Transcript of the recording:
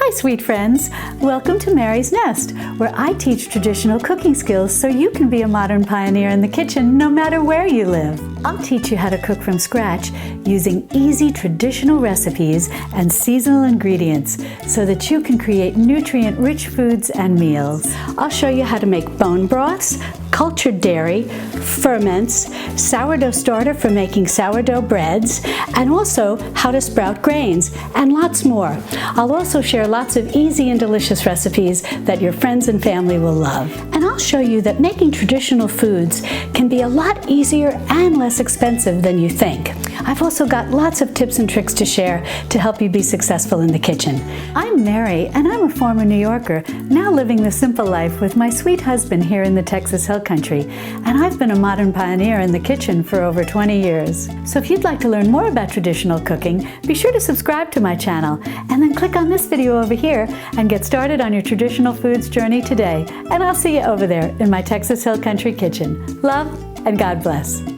Hi, sweet friends. Welcome to Mary's Nest, where I teach traditional cooking skills so you can be a modern pioneer in the kitchen no matter where you live. I'll teach you how to cook from scratch using easy traditional recipes and seasonal ingredients so that you can create nutrient-rich foods and meals. I'll show you how to make bone broths, cultured dairy, ferments, sourdough starter for making sourdough breads, and also how to sprout grains, and lots more. I'll also share lots of easy and delicious recipes that your friends and family will love. And I'll show you that making traditional foods can be a lot easier and less expensive than you think. I've also got lots of tips and tricks to share to help you be successful in the kitchen. I'm Mary, and I'm a former New Yorker, now living the simple life with my sweet husband here in the Texas Hill Country, and I've been a modern pioneer in the kitchen for over 20 years. So if you'd like to learn more about traditional cooking, be sure to subscribe to my channel, and then click on this video over here and get started on your traditional foods journey today. And I'll see you over there in my Texas Hill Country kitchen. Love and God bless.